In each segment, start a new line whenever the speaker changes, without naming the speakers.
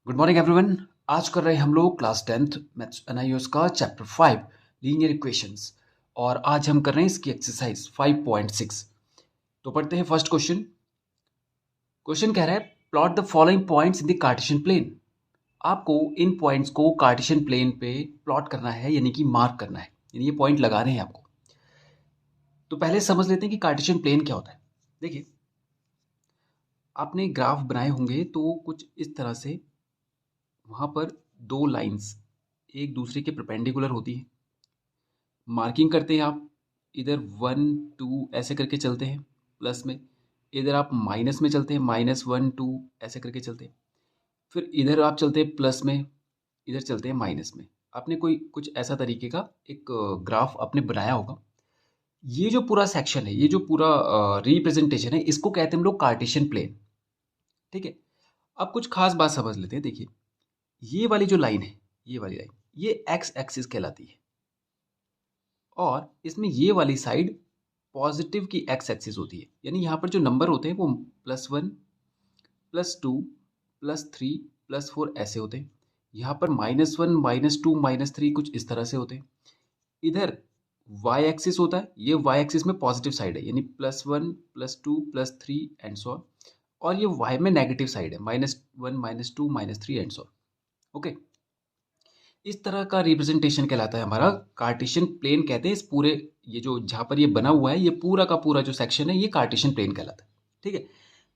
Good morning everyone. आज कर रहे हैं हम लोग क्लास 10th मैथ्स एनआईओएस का चैप्टर 5 लीनियर इक्वेशंस और आज हम कर रहे हैं इसकी एक्सरसाइज 5.6। तो पढ़ते हैं फर्स्ट क्वेश्चन। क्वेश्चन कह रहा है plot the following points in the Cartesian plane. आपको इन पॉइंट्स को कार्टेशियन प्लेन पे प्लॉट करना है, यानी कि मार्क करना है, यानी ये पॉइंट लगा रहे हैं आपको। तो पहले समझ लेते हैं कि कार्टेशियन प्लेन क्या होता है। देखिए, आपने ग्राफ बनाए होंगे तो कुछ इस तरह से वहां पर दो लाइंस एक दूसरे के परपेंडिकुलर होती हैं। मार्किंग करते हैं आप, इधर 1 2 ऐसे करके चलते हैं प्लस में, इधर आप माइनस में चलते हैं -1 2 ऐसे करके चलते हैं, फिर इधर आप चलते हैं प्लस में, इधर चलते हैं माइनस में। आपने कोई कुछ ऐसा तरीके का एक ग्राफ आपने बनाया होगा। ये जो पूरा सेक्शन है, ये जो पूरा रिप्रेजेंटेशन है, इसको कहते हैं हम लोग कार्टेशियन प्लेन। ठीक है। अब कुछ खास बात समझ लेते हैं। देखिए, ये वाली जो लाइन है, ये वाली लाइन, ये एक्स एक्सिस कहलाती है और इसमें ये वाली साइड पॉजिटिव की एक्स एक्सिस होती है। यानी यहाँ पर जो नंबर होते हैं वो +1 +2 +3 +4 ऐसे होते हैं। यहाँ पर -1 -2 -3 कुछ इस तरह से होते हैं। इधर वाई एक्सिस होता है, ये वाई एक्सिस में पॉजिटिव साइड है, यानी +1 +2 +3 एंड सो ऑन। और ये वाई में नेगेटिव साइड है, -1 -2 -3 एंड सो ऑन। ओके, इस तरह का रिप्रेजेंटेशन कहलाता है हमारा कार्टेशियन प्लेन। कहते हैं इस पूरे, ये जो जहाँ पर ये बना हुआ है, ये पूरा का पूरा जो सेक्शन है, ये कार्टेशियन प्लेन कहलाता है। ठीक है।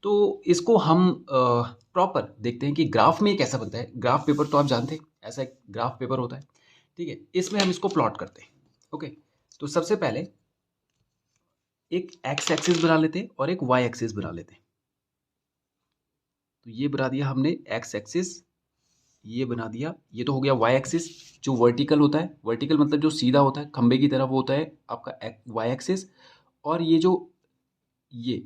तो इसको हम प्रॉपर देखते हैं कि ग्राफ में ये कैसा बनता है। ग्राफ पेपर तो आप जानते हैं, ऐसा एक ग्राफ पेपर होता है। ठीक है, इसमें हम इसको प्लॉट करते हैं। ओके, तो सबसे पहले एक एक्स एक्सिस बना लेते हैं और एक वाई एक्सिस बना लेते हैं। तो ये बना दिया हमने एक्स एक्सिस, ये बना दिया। ये तो हो गया वाई एक्सिस जो वर्टिकल होता है। वर्टिकल मतलब जो सीधा होता है खंबे की तरह, वो होता है आपका वाई एक्सिस। और ये जो ये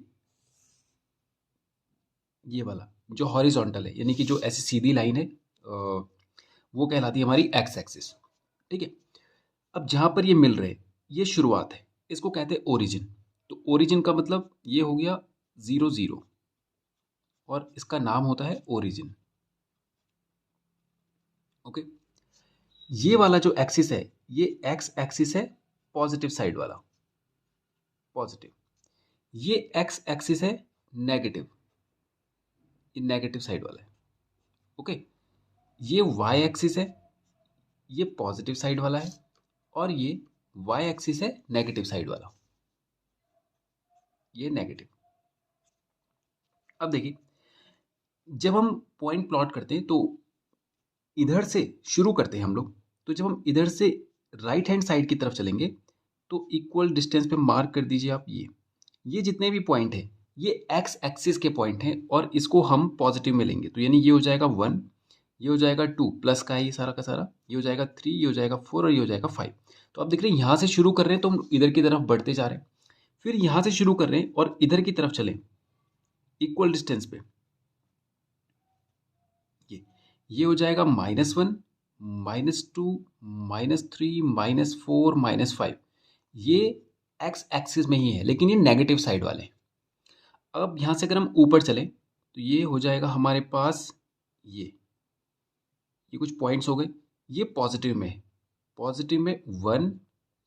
ये वाला जो हॉरिजॉन्टल है, यानी कि जो ऐसी सीधी लाइन है, वो कहलाती है हमारी एक्स एक्सिस। ठीक है। अब जहां पर ये मिल रहे हैं, ये शुरुआत है, इसको कहते हैं ओरिजिन। तो ओरिजिन का मतलब ये हो गया 0 0 और इसका नाम होता है ओरिजिन। ओके, ये वाला जो एक्सिस है, ये एक्स एक्सिस है, पॉजिटिव साइड वाला, पॉजिटिव। ये एक्स एक्सिस है, नेगेटिव, ये नेगेटिव साइड वाला है। ओके, ये वाई एक्सिस है, ये पॉजिटिव साइड वाला है, और ये वाई एक्सिस है, नेगेटिव साइड वाला, ये नेगेटिव। अब देखिए, जब हम पॉइंट प्लॉट करते हैं तो इधर से शुरू करते हैं हम लोग। तो जब हम इधर से राइट हैंड साइड की तरफ चलेंगे तो इक्वल डिस्टेंस पे मार्क कर दीजिए आप। ये जितने भी पॉइंट हैं, ये एक्स एक्सिस के पॉइंट हैं और इसको हम पॉजिटिव में लेंगे। तो यानी ये हो जाएगा 1, ये हो जाएगा 2, प्लस का है ये सारा का सारा, ये हो जाएगा 3, ये हो जाएगा 4 और ये हो जाएगा 5। तो आप देख रहे हैं यहाँ से शुरू कर रहे हैं तो हम इधर की तरफ बढ़ते जा रहे हैं, फिर यहाँ से शुरू कर रहे हैं और इधर की तरफ चलें इक्वल डिस्टेंस पे। ये हो जाएगा -1 -2 -3 -4 -5। ये एक्स एक्सिस में ही है, लेकिन ये नेगेटिव साइड वाले हैं। अब यहाँ से अगर हम ऊपर चलें तो ये हो जाएगा हमारे पास, ये कुछ पॉइंट्स हो गए। ये पॉजिटिव में है, पॉजिटिव में 1,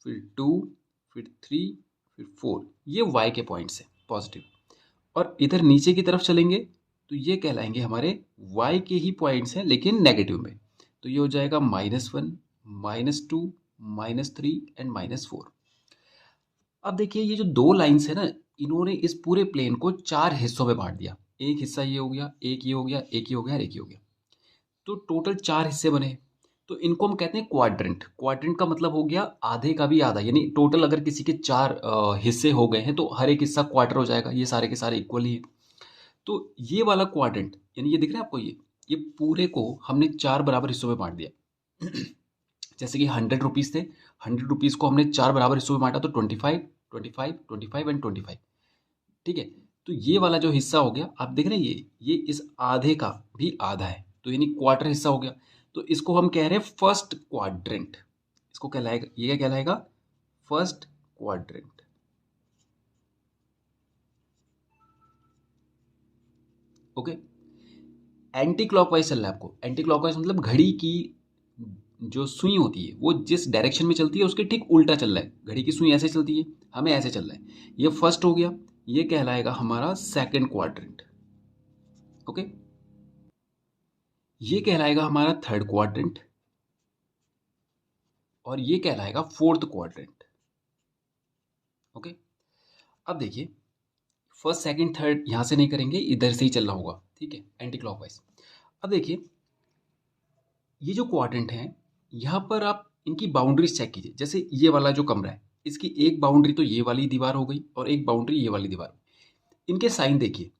फिर 2, फिर 3, फिर 4, ये वाई के पॉइंट्स हैं पॉजिटिव। और इधर नीचे की तरफ चलेंगे तो ये कहलाएंगे हमारे y के ही पॉइंट्स हैं, लेकिन नेगेटिव में। तो ये हो जाएगा -1 -2 -3 एंड -4। अब देखिए, ये जो दो लाइंस है ना, इन्होंने इस पूरे प्लेन को 4 हिस्सों में बांट दिया। एक हिस्सा ये हो गया, एक ये हो गया, एक ये हो गया और एक ये हो गया। तो टोटल 4 हिस्से बने। तो इनको हम कहते हैं क्वाड्रेंट। क्वाड्रेंट का मतलब हो गया आधे का भी आधा, यानी टोटल अगर किसी के 4 हिस्से हो गए हैं तो हर एक हिस्सा क्वार्टर हो जाएगा। ये सारे के सारे इक्वल ही है। तो ये वाला क्वाड्रेंट, यानी ये दिख रहा है आपको, ये पूरे को हमने 4 बराबर हिस्सों में बांट दिया। जैसे कि 100 रुपीज़ थे, 100 रुपीज़ को हमने 4 बराबर हिस्सों में बांटा, तो 25 25 25 एंड 25। ठीक है। तो ये वाला जो हिस्सा हो गया, आप देख रहे हैं, ये इस आधे का भी आधा है, तो यानी क्वार्टर हिस्सा हो गया। तो इसको हम कह रहे हैं फर्स्ट क्वाड्रेंट। इसको कहलाएगा, ये क्या कहलाएगा, first quadrant. Okay. Anti clockwise चल रहा है आपको। एंटी क्लॉकवाइज मतलब घड़ी की जो सुई होती है वो जिस डायरेक्शन में चलती है उसके ठीक उल्टा चल रहा है। घड़ी की सुई ऐसे चलती है, हमें ऐसे चल रहा है। ये फर्स्ट हो गया, ये कहलाएगा हमारा सेकंड क्वाड्रेंट। ओके, ये कहलाएगा हमारा थर्ड क्वाड्रेंट और ये कहलाएगा फोर्थ क्वाड्रेंट। ओके, अब देखिए फर्स्ट सेकंड थर्ड यहां से नहीं करेंगे, इधर से ही चलना होगा, ठीक है, एंटी क्लॉकवाइज। अब देखिए ये जो क्वाड्रेंट है यहाँ पर आप इनकी बाउंड्रीज चेक कीजिए। जैसे ये वाला जो कमरा है इसकी एक बाउंड्री तो ये वाली दीवार हो गई और एक बाउंड्री ये वाली दीवार। इनके साइन देखिए,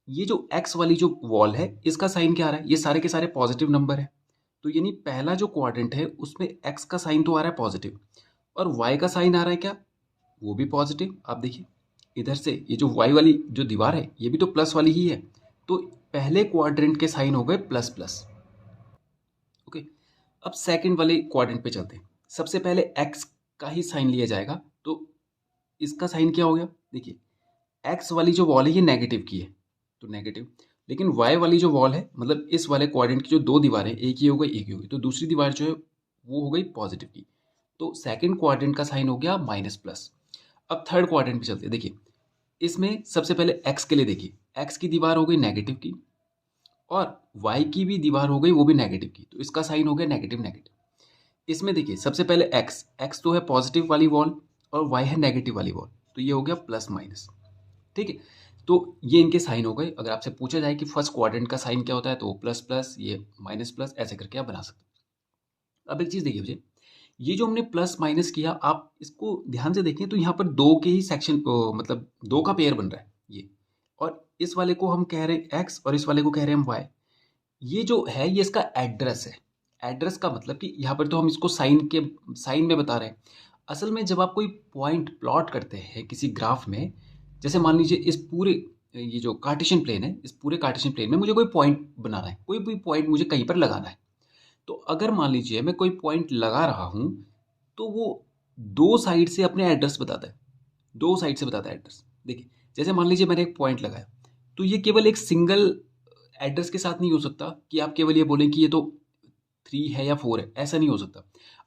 ये जो एक्स वाली जो वॉल है इसका साइन क्या आ रहा है, ये सारे के सारे पॉजिटिव नंबर है। तो यानी पहला जो क्वाड्रेंट है उसमें एक्स का साइन तो आ रहा है पॉजिटिव और वाई का साइन आ रहा है क्या, वो भी पॉजिटिव। आप देखिए इधर से ये जो वाई वाली जो दीवार है ये भी तो प्लस वाली ही है। तो पहले क्वाड्रेंट के साइन हो गए प्लस प्लस। ओके, अब सेकंड वाले क्वाड्रेंट पे चलते हैं। सबसे पहले एक्स का ही साइन लिया जाएगा, तो इसका साइन क्या हो गया, देखिए एक्स वाली जो वॉल है ये नेगेटिव की है तो नेगेटिव, लेकिन वाई वाली जो वॉल है मतलब इस वाले क्वाड्रेंट की जो दो दीवारें, एक ही हो गई एक ही हो गई, तो दूसरी दीवार जो है वो हो गई पॉजिटिव की। तो सेकंड क्वाड्रेंट का साइन हो गया माइनस प्लस। अब थर्ड क्वाड्रेंट पे चलते हैं। देखिए इसमें सबसे पहले एक्स के लिए देखिए, एक्स की दीवार हो गई नेगेटिव की और वाई की भी दीवार हो गई वो भी नेगेटिव की, तो इसका साइन हो गया नेगेटिव नेगेटिव। इसमें देखिए सबसे पहले एक्स, एक्स तो है पॉजिटिव वाली वॉल और वाई है नेगेटिव वाली वॉल, तो ये हो गया प्लस माइनस। ठीक है, तो ये इनके साइन हो गए। अगर आपसे पूछा जाए कि फर्स्ट क्वाड्रेंट का साइन क्या होता है तो प्लस प्लस, ये माइनस प्लस, ऐसे करके आप बना सकते हैं। अब एक चीज़ देखिए मुझे, ये जो हमने प्लस माइनस किया आप इसको ध्यान से देखें तो यहाँ पर दो के ही सेक्शन, मतलब दो का पेयर बन रहा है ये, और इस वाले को हम कह रहे हैं एक्स और इस वाले को कह रहे हैं हम वाई। ये जो है ये इसका एड्रेस है। एड्रेस का मतलब कि यहाँ पर तो हम इसको साइन में बता रहे हैं। असल में जब आप कोई पॉइंट प्लॉट करते हैं किसी ग्राफ में, जैसे मान लीजिए इस पूरे ये जो कार्टेशियन प्लेन है, इस पूरे कार्टेशियन प्लेन में मुझे कोई पॉइंट बनाना है, कोई भी पॉइंट मुझे कहीं पर लगाना है। तो अगर मान लीजिए मैं कोई पॉइंट लगा रहा हूँ तो वो दो साइड से अपने एड्रेस बताता है, दो साइड से बताता है एड्रेस। देखिए जैसे मान लीजिए मैंने एक पॉइंट लगाया तो ये केवल एक सिंगल एड्रेस के साथ नहीं हो सकता कि आप केवल ये बोलें कि ये तो 3 है या 4 है, ऐसा नहीं हो सकता।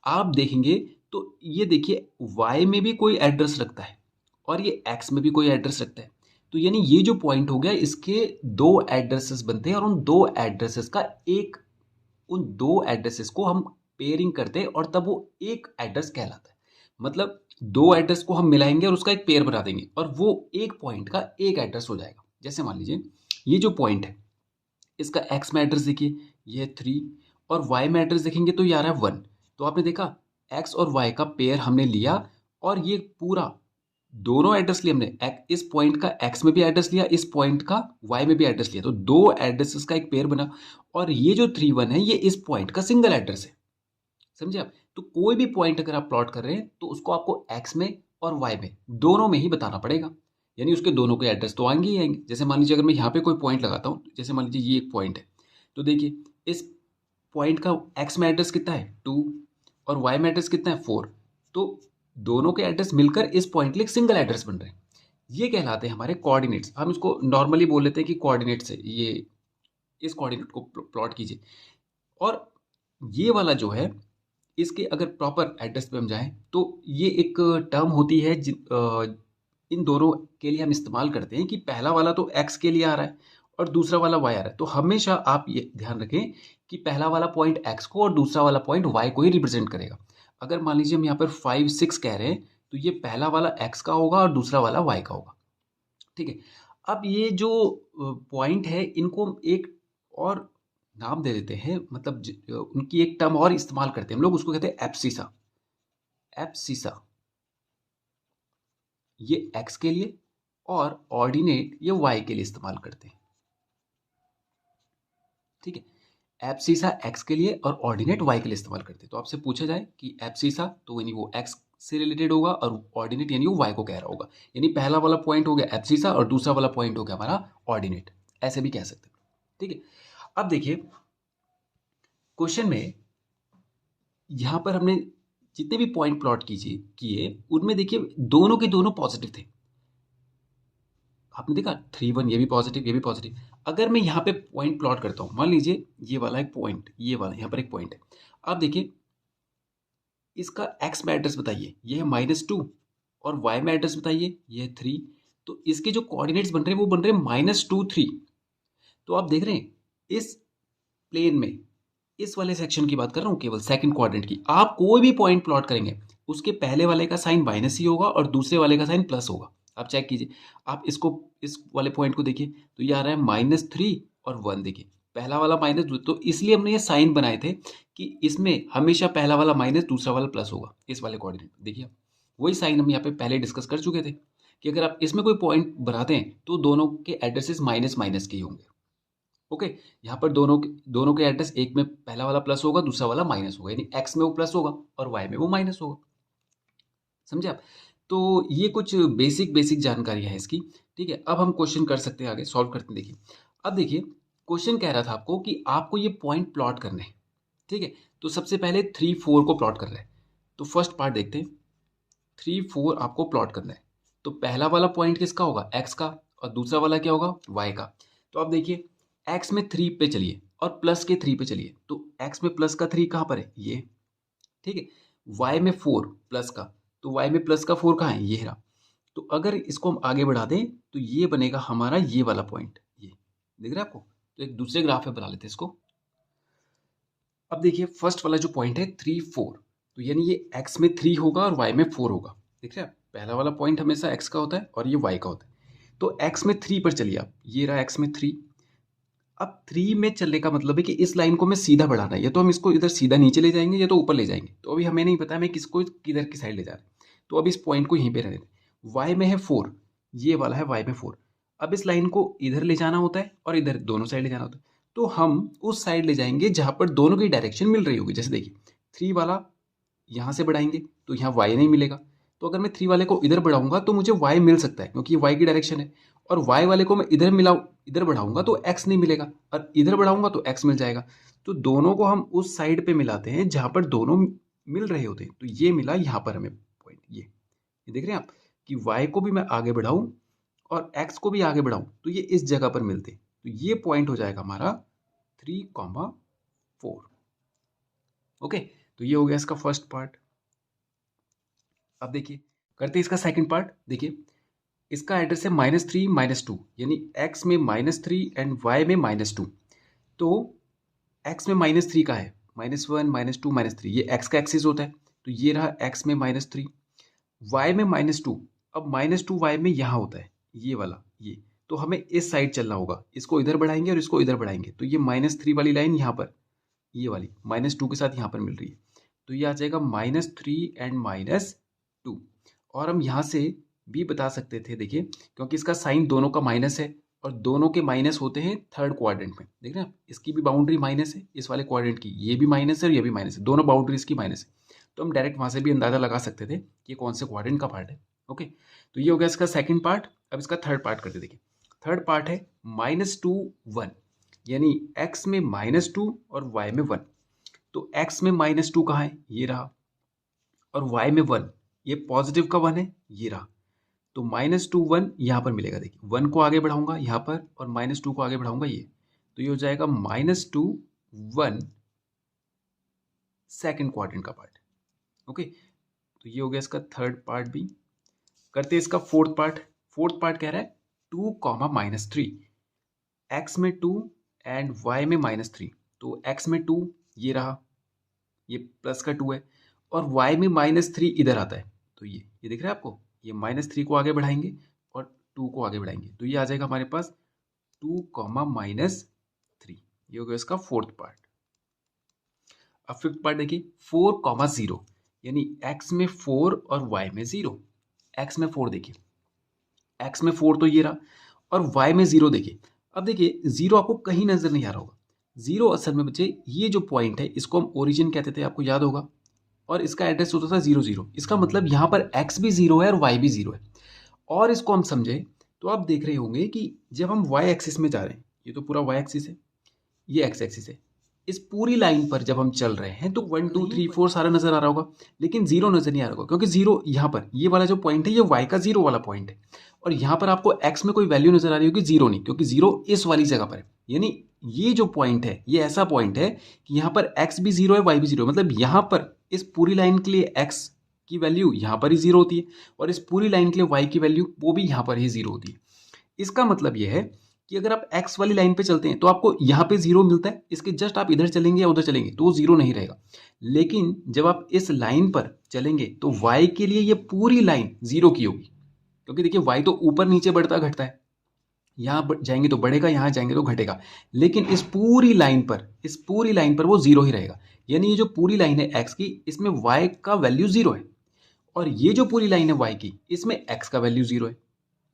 आप देखेंगे तो ये देखिए y में भी कोई एड्रेस रखता है और ये x में भी कोई एड्रेस रखता है। तो यानी ये जो पॉइंट हो गया इसके दो एड्रेसेस बनते हैं और उन दो एड्रेसेस का एक, उन दो एड्रेसेस को हम पेयरिंग करते हैं और तब वो एक एड्रेस कहलाता है। मतलब दो एड्रेस को हम मिलाएंगे और उसका एक पेयर बना देंगे और वो एक पॉइंट का एक एड्रेस हो जाएगा। जैसे मान लीजिए ये जो पॉइंट है इसका एक्स में एड्रेस देखिए ये 3 और वाई में एड्रेस देखेंगे तो ये आ रहा है 1। तो आपने देखा एक्स और वाई का पेयर हमने लिया और ये पूरा दोनों एड्रेस लिए हमने, इस पॉइंट का एक्स में भी एड्रेस लिया, इस पॉइंट का वाई में भी एड्रेस लिया, तो दो एड्रेसेस का एक पेयर बना। और ये जो 3 1 है ये इस पॉइंट का सिंगल एड्रेस है। समझे आप? तो कोई भी पॉइंट अगर आप प्लॉट कर रहे हैं तो उसको आपको एक्स में और वाई में दोनों में ही बताना पड़ेगा, यानी उसके दोनों के एड्रेस तो आएंगे ही आएंगे। जैसे मान लीजिए अगर मैं यहाँ पे कोई पॉइंट लगाता हूँ, जैसे मान लीजिए ये एक पॉइंट है, तो देखिए इस पॉइंट का एक्स में एड्रेस कितना है 2 और वाई में एड्रेस कितना है 4, तो दोनों के एड्रेस मिलकर इस पॉइंट के लिए एक सिंगल एड्रेस बन रहे हैं। ये कहलाते हैं हमारे कोऑर्डिनेट्स। हम इसको नॉर्मली बोल लेते हैं कि कोऑर्डिनेट्स है, ये इस कोऑर्डिनेट को प्लॉट कीजिए। और ये वाला जो है इसके अगर प्रॉपर एड्रेस पे हम जाएं तो ये एक टर्म होती है इन दोनों के लिए हम इस्तेमाल करते हैं कि पहला वाला तो एक्स के लिए आ रहा है और दूसरा वाला वाई आ रहा है। तो हमेशा आप ये ध्यान रखें कि पहला वाला पॉइंट एक्स को और दूसरा वाला पॉइंट वाई को ही रिप्रेजेंट करेगा। अगर मान लीजिए हम यहाँ पर 5 6 कह रहे हैं तो ये पहला वाला एक्स का होगा और दूसरा वाला वाई का होगा। ठीक है, अब ये जो पॉइंट है इनको हम एक और नाम दे देते हैं, मतलब उनकी एक टर्म और इस्तेमाल करते हैं हम लोग, उसको कहते हैं एब्सिसा। एब्सिसा ये एक्स के लिए और ऑर्डिनेट ये वाई के लिए इस्तेमाल करते हैं। ठीक है, एब्सिसा एक्स के लिए और ऑर्डिनेट वाई के लिए इस्तेमाल करते हैं। तो आपसे पूछा जाए कि एब्सिसा तो यानी वो एक्स से रिलेटेड होगा और ऑर्डिनेट यानी वो वाई को कह रहा होगा, यानी पहला वाला पॉइंट हो गया एब्सिसा और दूसरा वाला पॉइंट हो गया हमारा ऑर्डिनेट, ऐसे भी कह सकते हैं। ठीक है, अब देखिए क्वेश्चन में यहाँ पर हमने जितने भी पॉइंट प्लॉट किए उनमें देखिए दोनों के दोनों पॉजिटिव थे। आपने देखा 3 1 ये भी पॉजिटिव, ये भी पॉजिटिव। अगर मैं यहाँ पे पॉइंट प्लॉट करता हूँ, मान लीजिए ये वाला एक पॉइंट, ये वाला यहाँ पर एक पॉइंट है। अब देखिए इसका एक्स में एड्रेस बताइए, ये है -2 और वाई में एड्रेस बताइए, ये है 3। तो इसके जो कोऑर्डिनेट्स बन रहे हैं वो बन रहे हैं -2 3। तो आप देख रहे हैं इस प्लेन में, इस वाले सेक्शन की बात कर रहा हूँ केवल सेकंड क्वाड्रेंट की, आप कोई भी पॉइंट प्लॉट करेंगे उसके पहले वाले का साइन माइनस ही होगा और दूसरे वाले का साइन प्लस होगा। आप चेक कीजिए, आप इसको इस वाले पॉइंट को देखिए तो ये आ रहा है -3 और 1। देखिए पहला वाला -2, तो इसलिए हमने ये साइन बनाए थे कि इसमें हमेशा पहला वाला माइनस दूसरा वाला प्लस होगा इस वाले कोऑर्डिनेट। देखिए वही साइन हम यहाँ पे पहले डिस्कस कर चुके थे कि अगर आप इसमें कोई पॉइंट बनाते हैं तो दोनों के एड्रेसेस माइनस माइनस के ही होंगे। ओके, यहाँ पर दोनों के एड्रेस, एक में पहला वाला प्लस होगा दूसरा वाला माइनस होगा, यानी एक्स में वो प्लस होगा और वाई में वो माइनस होगा। समझे आप? तो ये कुछ बेसिक बेसिक जानकारी है इसकी। ठीक है, अब हम क्वेश्चन कर सकते हैं, आगे सॉल्व करते हैं। देखिए अब देखिए क्वेश्चन कह रहा था आपको कि आपको ये पॉइंट प्लॉट करने हैं। ठीक है, तो सबसे पहले 3 4 को प्लॉट कर रहे हैं। तो फर्स्ट पार्ट देखते हैं, 3 4 आपको प्लॉट करना है। तो पहला वाला पॉइंट किसका होगा? एक्स का, और दूसरा वाला क्या होगा? वाई का। तो आप देखिए एक्स में 3 पे चलिए और प्लस के 3 पे चलिए। तो एक्स में प्लस का 3 कहाँ पर है? ये। ठीक है, वाई में 4 प्लस का, तो वाई में प्लस का 4 कहाँ है? ये रहा। तो अगर इसको हम आगे बढ़ा दें तो ये बनेगा हमारा ये वाला पॉइंट, ये दिख रहा है आपको? तो एक दूसरे ग्राफ में बना लेते हैं इसको। अब देखिए फर्स्ट वाला जो पॉइंट है 3 4, तो यानी ये x में 3 होगा और y में 4 होगा। देख रहे हैं आप? पहला वाला पॉइंट हमेशा x का होता है और ये y का होता है। तो x में 3 पर चलिए आप, ये रहा x में 3। अब 3 में चलने का मतलब है कि इस लाइन को मैं सीधा बढ़ाना है, या तो हम इसको इधर सीधा नीचे ले जाएंगे या तो ऊपर ले जाएंगे। तो अभी हमें नहीं पता हमें किसको किधर की साइड ले जा रहे हैं। तो अब इस पॉइंट को यहीं पे रहने दें। y में है 4, ये वाला है y में 4। अब इस लाइन को इधर ले जाना होता है और इधर दोनों साइड ले जाना होता है। तो हम उस साइड ले जाएंगे जहां पर दोनों की डायरेक्शन मिल रही होगी। जैसे देखिए 3 वाला यहाँ से बढ़ाएंगे तो यहाँ y नहीं मिलेगा। तो अगर मैं 3 वाले को इधर बढ़ाऊंगा तो मुझे y मिल सकता है क्योंकि ये y की डायरेक्शन है। और y वाले को मैं इधर बढ़ाऊंगा तो x नहीं मिलेगा, और इधर बढ़ाऊंगा तो x मिल जाएगा। तो दोनों को हम उस साइड पे मिलाते हैं जहां पर दोनों मिल रहे होते हैं। तो ये मिला यहाँ पर हमें पॉइंट, ये देख रहे हैं आप कि y को भी मैं आगे बढ़ाऊं और x को भी आगे बढ़ाऊं तो ये इस जगह पर मिलते हैं। तो ये पॉइंट हो जाएगा हमारा 3,4। ओके, तो ये हो गया इसका फर्स्ट पार्ट। अब देखिए करते हैं इसका सेकंड पार्ट। देखिए इसका एड्रेस है -3 -2, यानी x में -3 एंड y में -2। तो x में -3 का है, -1 -2 -3, ये x का एक्सिस होता है। तो ये रहा x में -3, y में -2। अब -2 y में यहाँ होता है, ये वाला ये। तो हमें इस साइड चलना होगा, इसको इधर बढ़ाएंगे और इसको इधर बढ़ाएंगे। तो ये -3 वाली लाइन यहाँ पर, ये वाली -2 के साथ यहाँ पर मिल रही है। तो ये आ जाएगा -3 एंड -2। और हम यहाँ से भी बता सकते थे, देखिए क्योंकि इसका साइन दोनों का माइनस है और दोनों के माइनस होते हैं थर्ड क्वाड्रेंट में। देख रहे हैं आप, इसकी भी बाउंड्री माइनस है, इस वाले क्वाड्रेंट की ये भी माइनस है और ये भी माइनस है, दोनों बाउंड्री इसकी माइनस है। तो हम डायरेक्ट वहाँ से भी अंदाजा लगा सकते थे कि कौन से क्वाड्रेंट का पार्ट है। ओके, तो ये हो गया इसका सेकेंड पार्ट। अब इसका थर्ड पार्ट करते, देखिए थर्ड पार्ट है -2 1, यानी x में -2 और y में 1। तो x में -2 कहाँ है? ये रहा। और y में 1, ये पॉजिटिव का 1 है, ये रहा। तो -2 1 यहाँ पर मिलेगा। देखिए 1 को आगे बढ़ाऊंगा यहाँ पर और -2 को आगे बढ़ाऊंगा ये। तो ये हो जाएगा -2 1 सेकेंड क्वाड्रेंट का पार्ट। ओके, तो ये हो गया इसका थर्ड पार्ट भी। करते हैं इसका फोर्थ पार्ट। फोर्थ पार्ट कह रहा है 2, -3, x में 2 एंड y में -3। तो x में 2 ये रहा, ये प्लस का 2 है, और y में -3 इधर आता है। तो ये दिख रहा है आपको, ये -3 को आगे बढ़ाएंगे और 2 को आगे बढ़ाएंगे। तो ये आ जाएगा हमारे पास 2, -3। ये हो गया इसका फोर्थ पार्ट। अब फिफ्थ पार्ट देखिए 4, 0, यानी x में 4 और y में 0। x में 4 देखिए, x में 4 तो ये रहा, और y में 0 देखिए। अब देखिए 0 आपको कहीं नजर नहीं आ रहा होगा। 0 असल में बच्चे ये जो पॉइंट है इसको हम ओरिजिन कहते थे, आपको याद होगा, और इसका एड्रेस होता था 0 0। इसका मतलब यहाँ पर x भी 0 है और y भी 0 है। और इसको हम समझे तो आप देख रहे होंगे कि जब हम y एक्सिस में जा रहे हैं, ये तो पूरा y एक्सिस है, ये x एक्सिस है, इस पूरी लाइन पर जब हम चल रहे हैं तो 1 2 3 4 सारा नजर आ रहा होगा, लेकिन जीरो नजर नहीं आ रहा होगा, क्योंकि जीरो यहाँ पर ये वाला जो पॉइंट है ये y का जीरो वाला पॉइंट है, और यहाँ पर आपको x में कोई वैल्यू नजर आ रही होगी, जीरो नहीं, क्योंकि जीरो इस वाली जगह पर है। यानी ये जो पॉइंट है ये ऐसा पॉइंट है कि यहाँ पर x भी जीरो है, y भी जीरो है, मतलब यहाँ पर इस पूरी लाइन के लिए x की वैल्यू यहाँ पर ही जीरो होती है, और इस पूरी लाइन के लिए y की वैल्यू वो भी यहाँ पर ही जीरो होती है। इसका मतलब यह है कि अगर आप x वाली लाइन पे चलते हैं तो आपको यहाँ पे जीरो मिलता है, इसके जस्ट आप इधर चलेंगे या उधर चलेंगे तो वो जीरो नहीं रहेगा। लेकिन जब आप इस लाइन पर चलेंगे तो y के लिए ये पूरी लाइन जीरो की होगी, क्योंकि देखिए y तो ऊपर नीचे बढ़ता घटता है, यहाँ जाएंगे तो बढ़ेगा, यहाँ जाएंगे तो घटेगा, लेकिन इस पूरी लाइन पर वो जीरो ही रहेगा। यानी ये जो पूरी लाइन है x की, इसमें y का वैल्यू जीरो है, और ये जो पूरी लाइन है y की, इसमें x का वैल्यू जीरो है।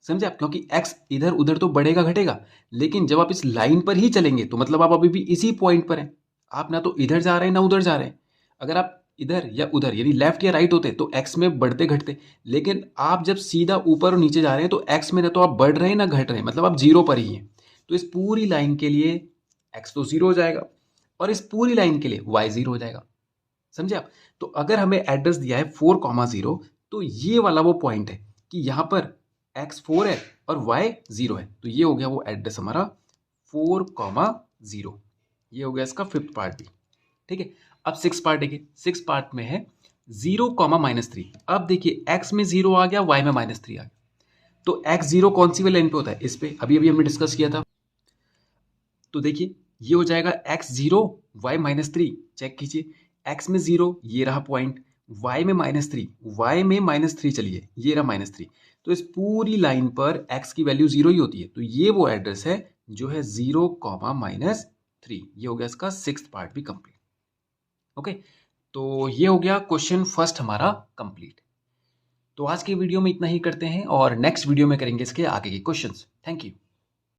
समझे आप? क्योंकि x इधर उधर तो बढ़ेगा घटेगा, लेकिन जब आप इस लाइन पर ही चलेंगे तो मतलब आप अभी भी इसी पॉइंट पर हैं, आप ना तो इधर जा रहे हैं ना उधर जा रहे हैं। अगर आप इधर या उधर यानी लेफ्ट या राइट होते तो x में बढ़ते घटते, लेकिन आप जब सीधा ऊपर और नीचे जा रहे हैं तो x में ना तो आप बढ़ रहे हैं ना घट रहे हैं, मतलब आप जीरो पर ही हैं। तो इस पूरी लाइन के लिए x तो जीरो हो जाएगा, और इस पूरी लाइन के लिए y जीरो हो जाएगा। समझे आप? तो अगर हमें एड्रेस दिया है 4,0, तो ये वाला वो पॉइंट है कि यहाँ पर x 4 है और y 0 है, तो ये हो गया वो एड्रेस हमारा 4,0। ये हो गया इसका फिफ्थ पार्ट भी। ठीक है, अब सिक्स पार्ट देखिए। सिक्स पार्ट में है 0,-3। अब देखिए x में 0 आ गया, y में -3 आ गया, तो x 0 कौन सी वाली लाइन पे होता है? इस पे अभी हमने डिस्कस किया था। तो देखिए ये हो जाएगा x 0 y -3। चेक कीजिए, x में 0 ये रहा पॉइंट, y में -3, y में -3 चलिए ये रहा -3, तो इस पूरी लाइन पर x की वैल्यू 0 ही होती है। तो ये वो एड्रेस है जो है 0,-3। ये हो गया इसका सिक्स्थ पार्ट भी कंप्लीट। ओके, तो ये हो गया क्वेश्चन फर्स्ट हमारा कंप्लीट। तो आज की वीडियो में इतना ही करते हैं, और नेक्स्ट वीडियो में करेंगे इसके आगे के क्वेश्चंस। Thank you.